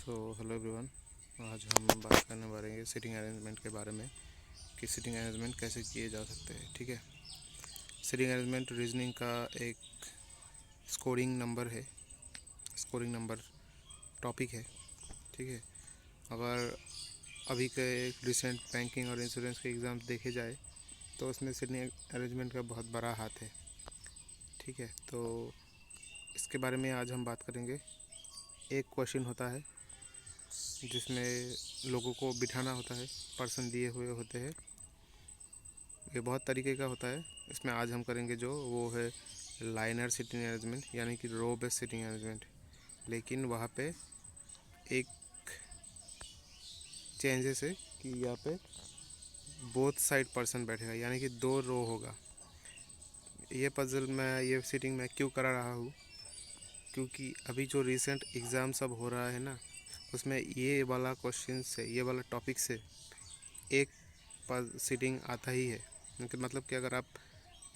Hello everyone. आज हम बात करने वाले हैं सीटिंग अरेंजमेंट के बारे में कि सीटिंग अरेंजमेंट कैसे किए जा सकते हैं। ठीक है, सीटिंग अरेंजमेंट रीजनिंग का एक स्कोरिंग नंबर टॉपिक है। ठीक है, अगर अभी के रिसेंट बैंकिंग और इंश्योरेंस के एग्ज़ाम देखे जाए तो उसमें सीटिंग अरेंजमेंट का बहुत बड़ा हाथ है। ठीक है, तो इसके बारे में आज हम बात करेंगे। एक क्वेश्चन होता है जिसमें लोगों को बिठाना होता है, पर्सन दिए हुए होते हैं। ये बहुत तरीके का होता है। इसमें आज हम करेंगे जो वो है लाइनर सिटिंग अरेंजमेंट, यानी कि रो बेस्ड सिटिंग अरेंजमेंट। लेकिन वहाँ पे एक चेंजेस है कि यहाँ पे बोथ साइड पर्सन बैठेगा, यानी कि 2 रो होगा। ये सिटिंग मैं क्यों करा रहा हूँ, क्योंकि अभी जो रिसेंट एग्ज़ाम सब हो रहा है ना, उसमें ये वाला क्वेश्चन से, ये वाला टॉपिक से एक सीटिंग आता ही है। मतलब कि अगर आप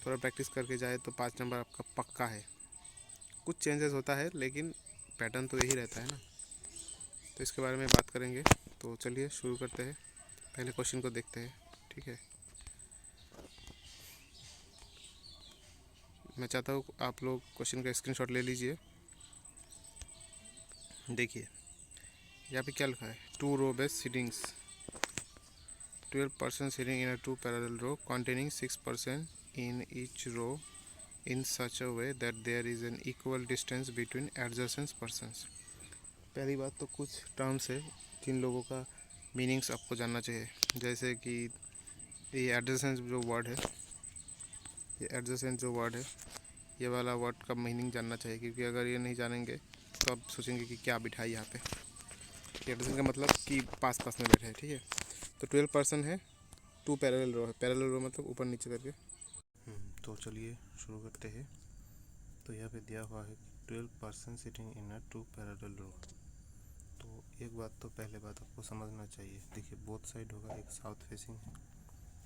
थोड़ा प्रैक्टिस करके जाए तो 5 नंबर आपका पक्का है। कुछ चेंजेस होता है लेकिन पैटर्न तो यही रहता है ना। तो इसके बारे में बात करेंगे। तो चलिए शुरू करते हैं, पहले क्वेश्चन को देखते हैं। ठीक है, मैं चाहता हूँ आप लोग क्वेश्चन का स्क्रीनशॉट ले लीजिए। देखिए यहाँ पे क्या लिखा है, 2 रो based sittings, 12 person sitting in a 2 parallel row containing 6 person in each row in such a way that there is an equal distance between adjacent persons। पहली बात तो कुछ टर्म्स है जिन लोगों का मीनिंग्स आपको जानना चाहिए। जैसे कि ये एडजेसेंट जो वर्ड है, ये वाला वर्ड का मीनिंग जानना चाहिए, क्योंकि अगर ये नहीं जानेंगे तो आप सोचेंगे कि क्या बिठा यहाँ पे। एडजेसेंट का मतलब कि पास पास में बैठे हैं। ठीक है, तो 12 पर्सन है, 2 पैरेलल रो है। पैरेलल रो मतलब ऊपर नीचे करके। तो चलिए शुरू करते हैं। तो यहाँ पे दिया हुआ है 12 person sitting in a 2 parallel row. तो एक बात तो पहले बात आपको समझना चाहिए। देखिए बोथ साइड होगा, एक साउथ फेसिंग है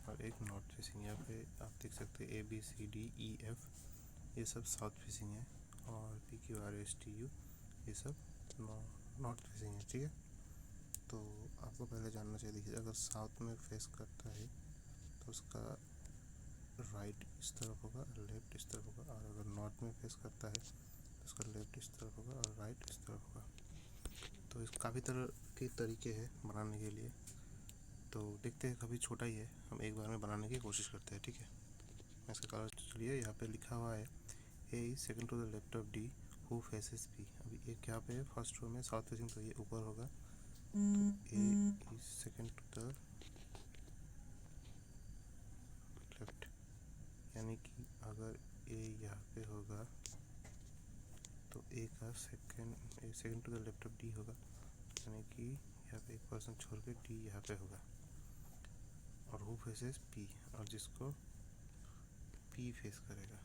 और एक नॉर्थ फेसिंग। यहाँ पे आप देख सकते हैं ABCDEF, ये सब साउथ फेसिंग है, और PQRSTU ये सब नॉर्थ फेसिंग है। ठीक है, तो आपको पहले जानना चाहिए। देखिए अगर साउथ में फेस करता है तो उसका राइट इस तरफ होगा और लेफ्ट इस तरफ होगा, और अगर नॉर्थ में फेस करता है तो उसका लेफ्ट इस तरफ होगा और राइट इस तरफ होगा। तो इस काफ़ी तरह के तरीके हैं बनाने के लिए। तो देखते हैं, कभी छोटा ही है, हम एक बार में बनाने की कोशिश करते हैं। ठीक है, मैं इसका कलर चलिए, यहाँ पे लिखा हुआ है A is second to the left of D who faces B। अभी एक यहाँ पे फर्स्ट रो में साउथ फेसिंग, तो ये ऊपर होगा। तो A is second to the left, यानी कि अगर A यहाँ पे होगा तो A का second to the left of D होगा, यानी कि यहाँ पे एक पर्सन छोड़ के D यहाँ पे होगा। और हु फेसेस P, और जिसको P फेस करेगा।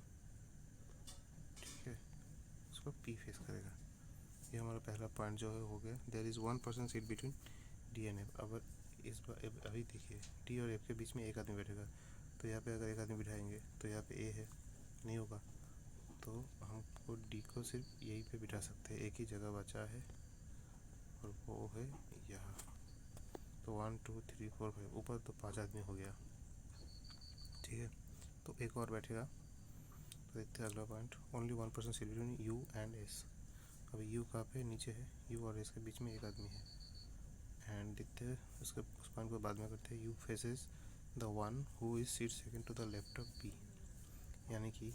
ठीक है, उसको P फेस करेगा। ये हमारा पहला पॉइंट जो है हो गया। There is 1 person seat between D and F। अब इस बार अभी देखिए D और F के बीच में एक आदमी बैठेगा, तो यहाँ पे अगर एक आदमी बिठाएंगे तो यहाँ पे A है, नहीं होगा, तो हमको D को सिर्फ यहीं पे बिठा सकते हैं। एक ही जगह बचा है और वो है यहाँ। तो 1 2 3 4 5, ऊपर तो 5 आदमी हो गया। ठीक है, तो एक और बैठेगा। तो देखते हैं अगला point, only 1 person seat between U and S। अभी U कहाँ पे, नीचे है, U और S के बीच में एक आदमी है। एंड देखते हैं उसके उस पॉइंट को बाद में करते हैं। U faces the one who is seat second to the left of B, यानी कि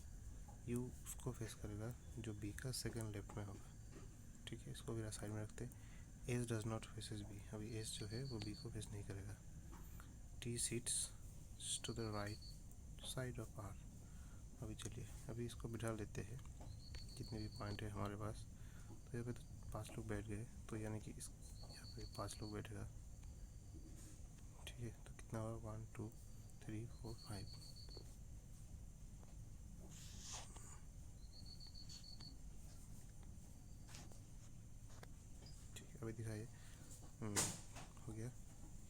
U उसको फेस करेगा जो B का सेकंड लेफ्ट में होगा। ठीक है, इसको भी साइड में रखते हैं। S does not faces B, अभी S जो है वो B को फेस नहीं करेगा। T seats to the right side of R। अभी चलिए अभी इसको बिठा लेते हैं, जितने भी पॉइंट है हमारे पास। तो यहाँ पे तो 5 लोग बैठ गए, तो यानी कि इस यहाँ पे 5 लोग बैठेगा। ठीक है, तो कितना हुआ, 1 2 3 4 5। ठीक है, अभी दिखाइए, हो गया।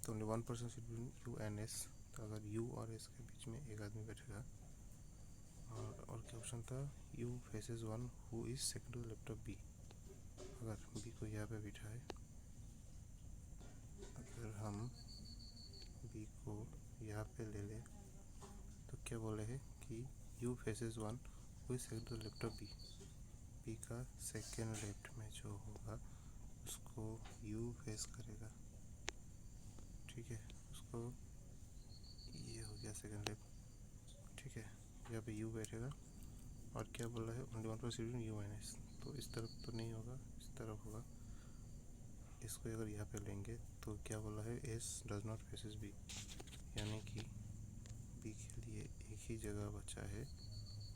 तो only 1 person seat between U and S। तो अगर U और S के बीच में एक आदमी बैठेगा, और क्या ऑप्शन था, U faces one who is second to the left of B। अगर B को यहाँ पे बिठाए हम बी को यहाँ पे ले लें तो क्या बोले हैं कि U faces one who second to the left of B. B का सेकंड लेफ्ट में जो होगा उसको यू फेस करेगा, ठीक है। उसको ये हो गया सेकंड लेफ्ट, ठीक है। यहाँ पे यू बैठेगा और क्या बोल रहा है only one proceeding you minus, तो इस तरफ तो नहीं होगा, इस तरफ होगा। इसको अगर यहाँ पे लेंगे तो क्या बोला है S does not faces B, यानी कि बी के लिए एक ही जगह बचा है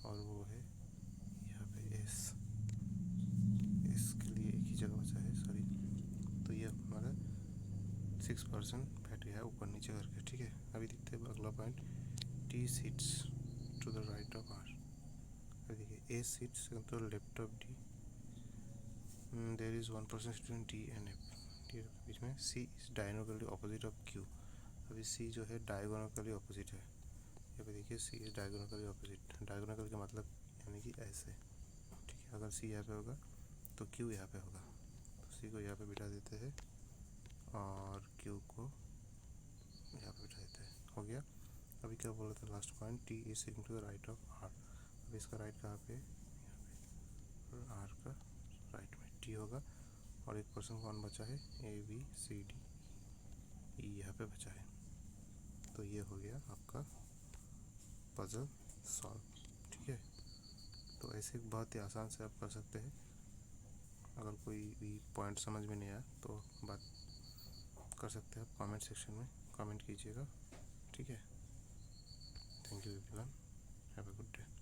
और वो है यहाँ पे एस, इसके लिए एक ही जगह बचा है, सॉरी। तो ये हमारा 6% बैठ गया है ऊपर नीचे करके, ठीक है। अभी देखते हैं अगला point, T seats to the right of R. अभी देखिए A seats to the left of D, there is 1% between T and F. T के बीच में C is diagonally opposite of Q. अभी सी जो है डायगोनली ऑपोजिट है, यहाँ पे देखिए सी इज डायगोनली ऑपोजिट। डायगोनल का मतलब यानी कि ऐसे, ठीक है। अगर सी यहाँ पे होगा तो क्यू यहाँ पे होगा, तो सी को यहाँ पे बिठा देते हैं और क्यू को यहाँ पे बिठा देते हैं, हो गया। अभी क्या बोला था last point, T is sitting to the right of R. अब इसका राइट कहाँ पे, यहाँ पे, आर का राइट में टी होगा और एक पर्सन कौन बचा है, A B C D E यहाँ पे बचा है। तो ये हो गया आपका पजल सॉल्व, ठीक है। तो ऐसे बहुत ही आसान से आप कर सकते हैं। अगर कोई भी पॉइंट समझ में नहीं आया तो बात कर सकते हैं आप कमेंट सेक्शन में, कमेंट कीजिएगा, ठीक है। Thank you everyone, have a good day.